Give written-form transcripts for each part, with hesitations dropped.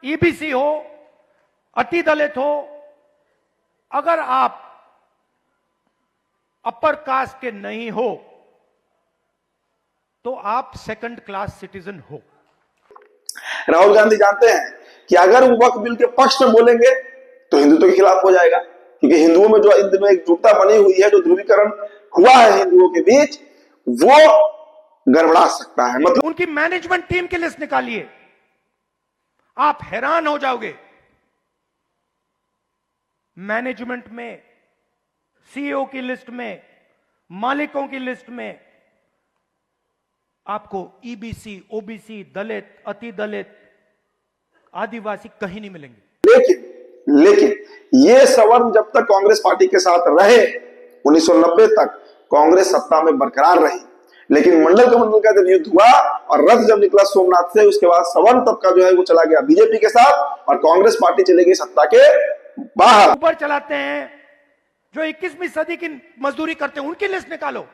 EBC हो, अति दलित हो, अगर आप अपर कास्ट के नहीं हो तो आप सेकंड क्लास सिटीजन हो। राहुल गांधी जानते हैं कि अगर वो वक्फ बिल के पक्ष में बोलेंगे तो हिंदुत्व के खिलाफ हो जाएगा, क्योंकि हिंदुओं में जो इन दिनों एकजुटता बनी हुई है, जो ध्रुवीकरण हुआ है हिंदुओं के बीच, वो गड़बड़ा सकता है। मतलब उनकी मैनेजमेंट टीम की लिस्ट निकालिए, आप हैरान हो जाओगे। मैनेजमेंट में, सीईओ की लिस्ट में, मालिकों की लिस्ट में आपको ईबीसी, ओबीसी, दलित, अति दलित, आदिवासी कहीं नहीं मिलेंगे। लेकिन ये सवर्ण जब तक कांग्रेस पार्टी के साथ रहे, 1990 तक कांग्रेस सत्ता में बरकरार रही। लेकिन मंडल कमंडल का जब युद्ध हुआ और रथ जब निकला सोमनाथ से, उसके बाद सवर्ण तबका जो है वो चला गया बीजेपी के साथ और कांग्रेस पार्टी चली गई सत्ता के बाहर। ऊपर चलाते हैं जो 21वीं सदी की मजदूरी करते हैं, उनकी लिस्ट निकालो।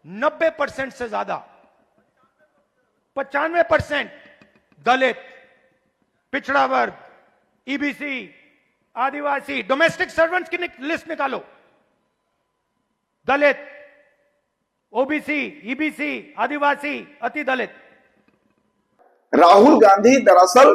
90% से ज्यादा, 95% दलित, पिछड़ा वर्ग, ईबीसी, आदिवासी, डोमेस्टिक सर्वेंट्स की लिस्ट निकालो। दलित, ओबीसी, ईबीसी, आदिवासी, अति दलित। राहुल गांधी दरअसल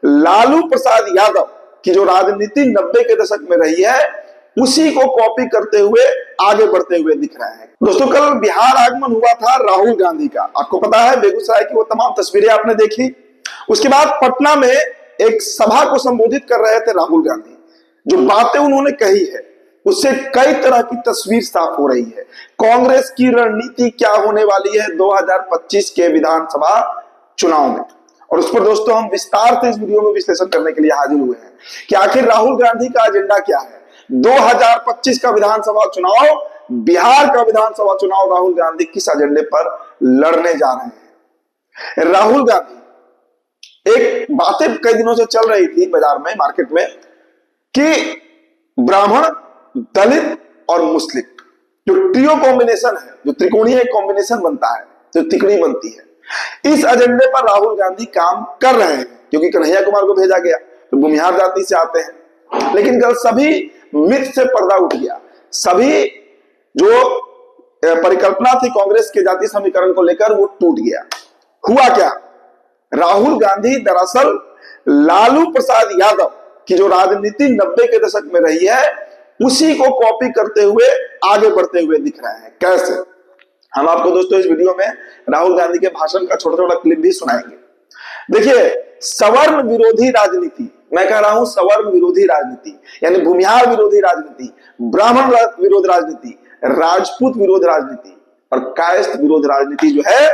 लालू प्रसाद यादव की जो राजनीति 90 के दशक में रही है, उसी को कॉपी करते हुए आगे बढ़ते हुए दिख रहे हैं। दोस्तों, कल बिहार आगमन हुआ था राहुल गांधी का। आपको पता है बेगूसराय की वो तमाम तस्वीरें आपने देखी। उसके बाद पटना में एक सभा को संबोधित कर रहे थे राहुल गांधी। जो बातें उन्होंने कही है उससे कई तरह की तस्वीर साफ हो रही है। कांग्रेस की रणनीति क्या होने वाली है 2025 के विधानसभा चुनाव में, और उस पर दोस्तों हम विस्तार से इस वीडियो में विश्लेषण करने के लिए हाजिर हुए हैं कि आखिर राहुल गांधी का एजेंडा क्या है। 2025 का विधानसभा चुनाव, बिहार का विधानसभा चुनाव, राहुल गांधी किस एजेंडे पर लड़ने जा रहे हैं। राहुल गांधी, एक बातें कई दिनों से चल रही थी बाजार में, मार्केट में, कि ब्राह्मण, दलित और मुस्लिम जो ट्रियो कॉम्बिनेशन है, जो त्रिकोणीय कॉम्बिनेशन बनता है, जो तिकड़ी बनती है, इस एजेंडे पर राहुल गांधी काम कर रहे हैं। क्योंकि कन्हैया कुमार को भेजा गया तो भूमिहार जाति से आते हैं, लेकिन कल सभी मिथ से पर्दा उठ गया। सभी जो परिकल्पना थी कांग्रेस के जाति समीकरण को लेकर, वो टूट गया। हुआ क्या? राहुल गांधी दरअसल लालू प्रसाद यादव की जो राजनीति 90 के दशक में रही है, उसी को कॉपी करते हुए आगे बढ़ते हुए दिख रहे हैं। कैसे? हम आपको दोस्तों इस वीडियो में राहुल गांधी के भाषण का छोटा छोटा क्लिप भी सुनाएंगे। देखिए, सवर्ण विरोधी राजनीति, मैं कह रहा हूं सवर्ण विरोधी राजनीति, यानी भूमिहार विरोधी राजनीति, ब्राह्मण विरोध राजनीति, राजपूत विरोध राजनीति और कायस्थ विरोध राजनीति जो है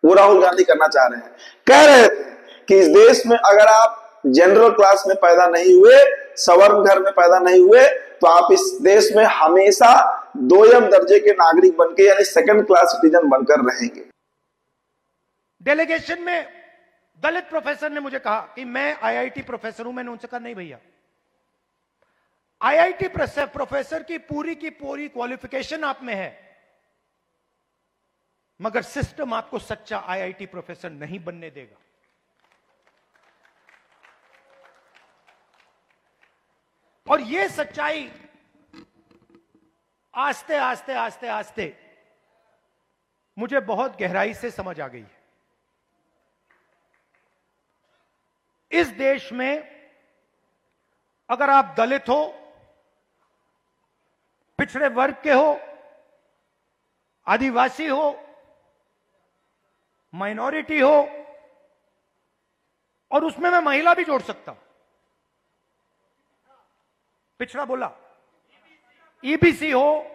वो राहुल गांधी करना चाह रहे हैं। कह रहे थे कि इस देश में अगर आप जनरल क्लास में पैदा नहीं हुए, सवर्ण घर में पैदा नहीं हुए, तो आप इस देश में हमेशा दोयम दर्जे के नागरिक बनकर, यानी सेकंड क्लास सिटीजन बनकर रहेंगे। डेलीगेशन में दलित प्रोफेसर ने मुझे कहा कि मैं आईआईटी प्रोफेसर हूं। मैंने उनसे कहा नहीं भैया, आईआईटी प्रोफेसर की पूरी क्वालिफिकेशन आप में है, मगर सिस्टम आपको सच्चा आईआईटी प्रोफेसर नहीं बनने देगा। और यह सच्चाई आस्ते आस्ते आस्ते आस्ते मुझे बहुत गहराई से समझ आ गई है। इस देश में अगर आप दलित हो, पिछड़े वर्ग के हो, आदिवासी हो, माइनॉरिटी हो, और उसमें मैं महिला भी जोड़ सकता हूं, पिछड़ा बोला, ईबीसी हो,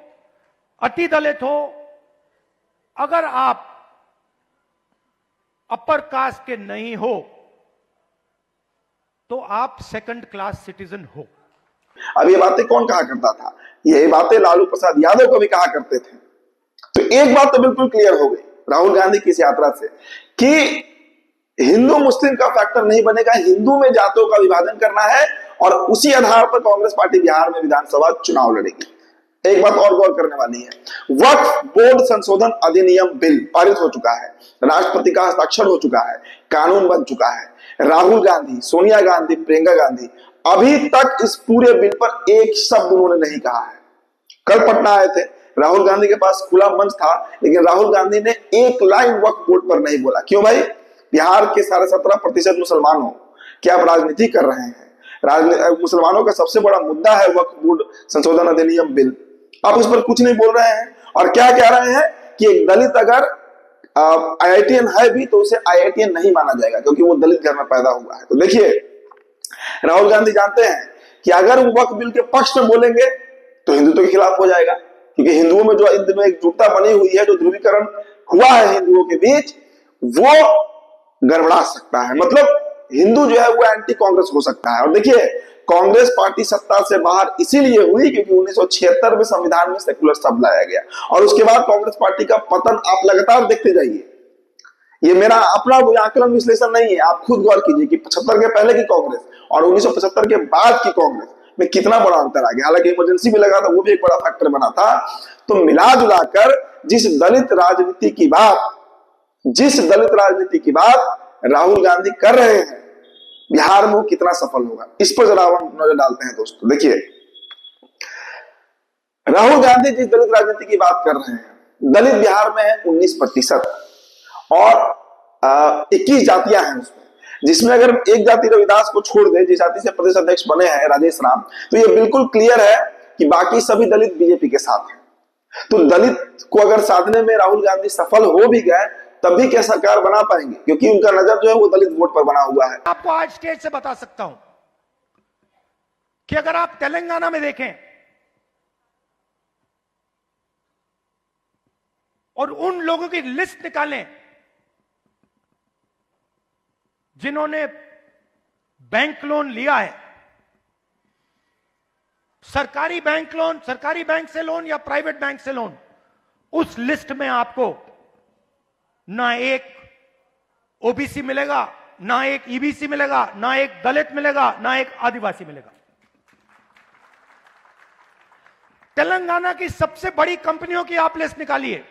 अति दलित हो, अगर आप अपर कास्ट के नहीं हो तो आप सेकंड क्लास सिटीजन हो। अब ये बातें कौन कहा करता था? ये बातें लालू प्रसाद यादव कभी कहा करते थे। तो एक बात तो बिल्कुल क्लियर हो गई राहुल गांधी की इस यात्रा से कि हिंदू मुस्लिम का फैक्टर नहीं बनेगा, हिंदू में जातों का विभाजन करना है और उसी आधार पर कांग्रेस पार्टी बिहार में विधानसभा चुनाव लड़ेगी। एक बात और गौर करने वाली है, वक्फ बोर्ड संशोधन अधिनियम बिल पारित हो चुका है, राष्ट्रपति का हस्ताक्षर हो चुका है, कानून बन चुका है। राहुल गांधी, सोनिया गांधी, प्रियंका गांधी अभी तक इस पूरे बिल पर एक शब्द उन्होंने नहीं कहा है। कल पटना आए थे, राहुल गांधी के पास खुला मंच था, लेकिन राहुल गांधी ने एक लाइन वक्फ बोर्ड पर नहीं बोला। क्यों भाई? बिहार के 17.5% मुसलमान हो, क्या आप राजनीति कर रहे हैं? मुसलमानों का सबसे बड़ा मुद्दा है वक्फ बोर्ड संशोधन अधिनियम बिल, आप उस पर कुछ नहीं बोल रहे हैं। और क्या कह रहे हैं कि एक दलित अगर IITN है भी तो उसे IITN नहीं माना जाएगा क्योंकि वो दलित घर में पैदा हुआ है। तो देखिए, राहुल गांधी जानते हैं कि अगर वो वक्फ बिल के पक्ष में बोलेंगे तो हिंदुत्व के खिलाफ हो जाएगा, क्योंकि हिंदुओं में जो इन दिनों एकजुटता बनी हुई है, जो ध्रुवीकरण हुआ है हिंदुओं के बीच, वो गड़बड़ा सकता है। मतलब हिंदू जो है वो एंटी कांग्रेस हो सकता है। और देखिए, कांग्रेस पार्टी सत्ता से बाहर इसीलिए हुई क्योंकि 1976 में संविधान में सेकुलर शब्द लाया गया, और उसके बाद कांग्रेस पार्टी का पतन आप लगातार देखते जाइए। ये मेरा अपना कोई आकलन विश्लेषण नहीं है, आप खुद गौर कीजिए कि 75 के पहले की कांग्रेस और 1975 के बाद की कांग्रेस में कितना बड़ा अंतर आ गया। हालांकि इमरजेंसी भी लगा था, वो भी एक बड़ा फैक्टर बना था। तो मिला जुलाकर जिस दलित राजनीति की बात राहुल गांधी कर रहे हैं बिहार में, वो कितना सफल होगा, इस पर जरा हम नजर डालते हैं दोस्तों। देखिए, राहुल गांधी जिस दलित राजनीति की बात कर रहे हैं, दलित बिहार में है 19% और 21 जातियां हैं उसमें, जिसमें अगर एक जाति रविदास को छोड़ दे, जिस जाति से प्रदेश अध्यक्ष बने हैं राजेश राम, तो ये बिल्कुल क्लियर है कि बाकी सभी दलित बीजेपी के साथ हैं। तो दलित को अगर साधने में राहुल गांधी सफल हो भी गए तब भी क्या सरकार बना पाएंगे, क्योंकि उनका नजर जो है वो दलित वोट पर बना हुआ है। आपको आज स्टेज से बता सकता हूं कि अगर आप तेलंगाना में देखें और उन लोगों की लिस्ट निकालें जिन्होंने बैंक लोन लिया है, सरकारी बैंक से लोन या प्राइवेट बैंक से लोन, उस लिस्ट में आपको ना एक ओबीसी मिलेगा, ना एक ईबीसी मिलेगा, ना एक दलित मिलेगा, ना एक आदिवासी मिलेगा। तेलंगाना की सबसे बड़ी कंपनियों की आप लिस्ट निकालिए,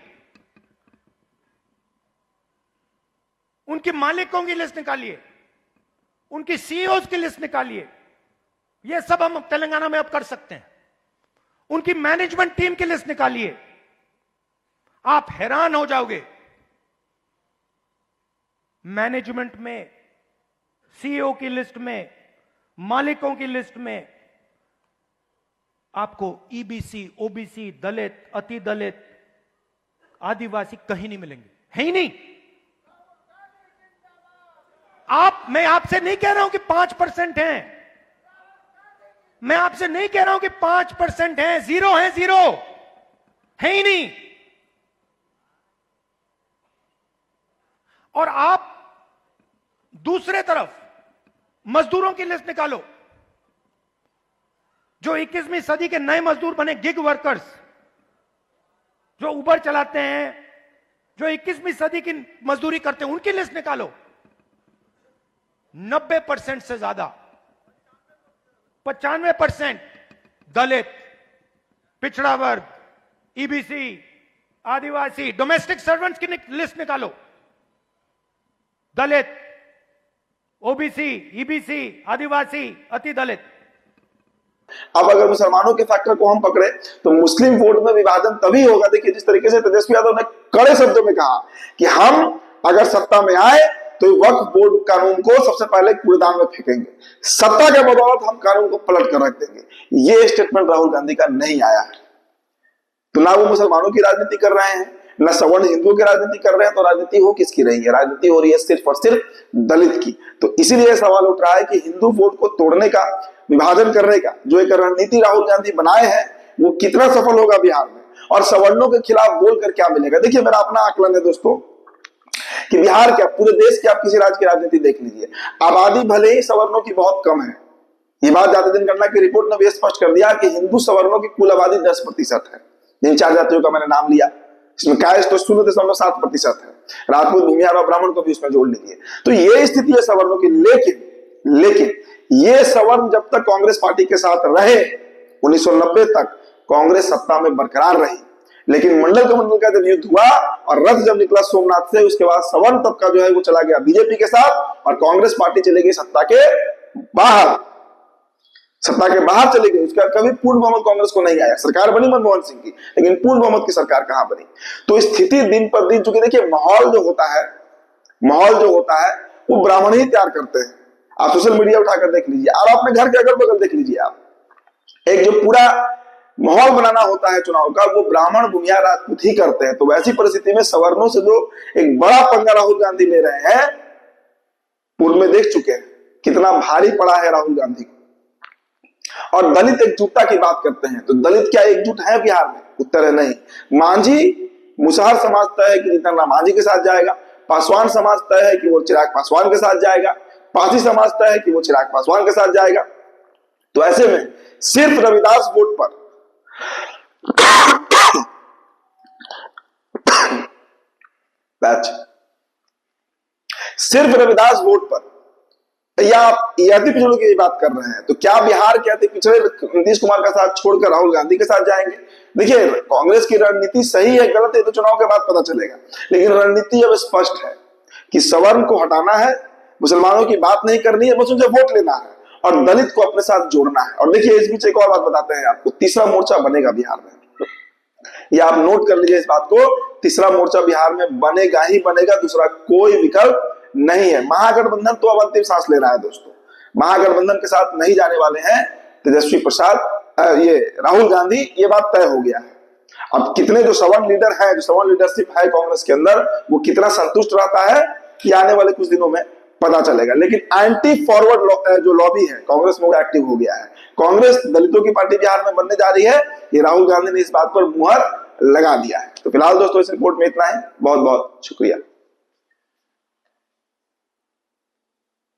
उनके मालिकों की लिस्ट निकालिए, उनकी सीईओज की लिस्ट निकालिए। यह सब हम तेलंगाना में अब कर सकते हैं। उनकी मैनेजमेंट टीम की लिस्ट निकालिए, आप हैरान हो जाओगे। मैनेजमेंट में, सीईओ की लिस्ट में, मालिकों की लिस्ट में आपको ईबीसी, ओबीसी, दलित, अति दलित, आदिवासी कहीं नहीं मिलेंगे, है ही नहीं। मैं आपसे नहीं कह रहा हूं कि 5% हैं, मैं आपसे नहीं कह रहा हूं कि 5% हैं, जीरो है ही नहीं। और आप दूसरे तरफ मजदूरों की लिस्ट निकालो, जो 21वीं सदी के नए मजदूर बने, गिग वर्कर्स, जो उबर चलाते हैं, जो 21वीं सदी की मजदूरी करते हैं, उनकी लिस्ट निकालो। 90% से ज्यादा, 95% दलित, पिछड़ा वर्ग, ईबीसी, आदिवासी, डोमेस्टिक सर्वेंट्स की लिस्ट निकालो। दलित, ओबीसी, ईबीसी, आदिवासी, अति दलित। अब अगर मुसलमानों के फैक्टर को हम पकड़े तो मुस्लिम वोट में विभाजन तभी होगा। देखिए, जिस तरीके से तेजस्वी यादव ने कड़े शब्दों में कहा कि हम अगर सत्ता में आए तो वक्फ बोर्ड कानून को सबसे पहले कूड़ेदान में फेंकेंगे, सत्ता के बदौलत हम कानून को पलट कर रख देंगे। ये स्टेटमेंट राहुल गांधी का नहीं आया है। तो ना वो मुसलमानों की राजनीति कर रहे हैं, ना सवर्ण हिंदुओं की राजनीति कर रहे हैं, तो राजनीति हो किसकी रही है? राजनीति हो रही है सिर्फ और सिर्फ दलित की। तो इसीलिए सवाल उठ रहा है कि हिंदू वोट को तोड़ने का, विभाजन करने का जो एक रणनीति राहुल गांधी बनाए हैं, वो कितना सफल होगा बिहार में, और सवर्णों के खिलाफ बोलकर क्या मिलेगा। देखिए, मेरा अपना आकलन है दोस्तों कि बिहार क्या, पूरे देश की आप किसी राज्य की राजनीति देख लीजिए, आबादी भले ही सवर्णों की बहुत कम है, ये बात जाति जनगणना की रिपोर्ट ने भी स्पष्ट कर दिया कि हिंदू सवर्णों की कुल आबादी 10% है। जिन 4 जातियों का मैंने नाम लिया, इसमें कायस्थ तो 0.7% है, राजपूत, भूमिहार और ब्राह्मण को भी इसमें जोड़ लीजिए। तो ये स्थिति है सवर्णों की। लेकिन ये सवर्ण जब तक कांग्रेस पार्टी के साथ रहे, 1990 तक कांग्रेस सत्ता में बरकरार रही, लेकिन मंडल कमंडल का जब युद्ध हुआ और रथ जब निकला सोमनाथ से, उसके बाद सवर्ण तबका जो है वो चला गया बीजेपी के साथ और कांग्रेस पार्टी चली गई सत्ता के बाहर। सत्ता के बाहर चली गई। उसका कभी पूर्ण बहुमत कांग्रेस को नहीं आया। सरकार बनी मनमोहन सिंह की, लेकिन पूर्ण बहुमत की सरकार कहां बनी। तो स्थिति दिन पर दिन, चूंकि देखिए माहौल जो होता है वो ब्राह्मण ही तैयार करते हैं। आप सोशल मीडिया उठाकर देख लीजिए और अपने घर के अगल बगल देख लीजिए आप, एक जो पूरा माहौल बनाना होता है चुनाव का, वो ब्राह्मण भूमिया राजपूत ही करते हैं। तो वैसी परिस्थिति में सवर्णों से जो एक बड़ा पंगा राहुल गांधी ले रहे हैं, पूर्व में देख चुके हैं कितना भारी पड़ा है राहुल गांधी को। और दलित एकजुटता की बात करते हैं, तो दलित क्या एकजुट है बिहार में? उत्तर है नहीं। मांझी मुसहर समाज तय है कि जीतन राम मांझी के साथ जाएगा, पासवान समाज तय है कि वो चिराग पासवान के साथ जाएगा, पासी समाज तय है कि वो चिराग पासवान के साथ जाएगा। तो ऐसे में सिर्फ रविदास वोट पर सिर्फ रविदास वोट पर या आप अति पिछड़ों की बात कर रहे हैं, तो क्या बिहार के अति पिछड़े नीतीश कुमार का साथ छोड़कर राहुल गांधी के साथ जाएंगे? देखिए कांग्रेस की रणनीति सही है गलत है तो चुनाव के बाद पता चलेगा, लेकिन रणनीति अब स्पष्ट है कि सवर्ण को हटाना है, मुसलमानों की बात नहीं करनी है, बस उनसे वोट लेना है और दलित को अपने साथ जोड़ना है। और देखिए इस बीच एक और बात बताते हैं आपको, तीसरा मोर्चा बनेगा बिहार में। ये आप नोट कर लीजिए इस बात को, तीसरा मोर्चा बिहार में बनेगा ही बनेगा, दूसरा कोई विकल्प नहीं है। महागठबंधन तो अब अंतिम सांस ले रहा है दोस्तों। महागठबंधन के साथ नहीं जाने वाले हैं तेजस्वी प्रसाद, ये राहुल गांधी, ये बात तय हो गया है। अब कितने जो सवर्ण लीडर है, जो सवर्ण लीडरशिप है कांग्रेस के अंदर, वो कितना संतुष्ट रहता है कि आने वाले कुछ दिनों में पता चलेगा। लेकिन एंटी फॉरवर्ड जो लॉबी है कांग्रेस में, वो एक्टिव हो गया है। कांग्रेस दलितों की पार्टी बिहार में बनने जा रही है, ये राहुल गांधी ने इस बात पर मुहर लगा दिया है। तो फिलहाल दोस्तों इस रिपोर्ट में इतना है। बहुत बहुत शुक्रिया।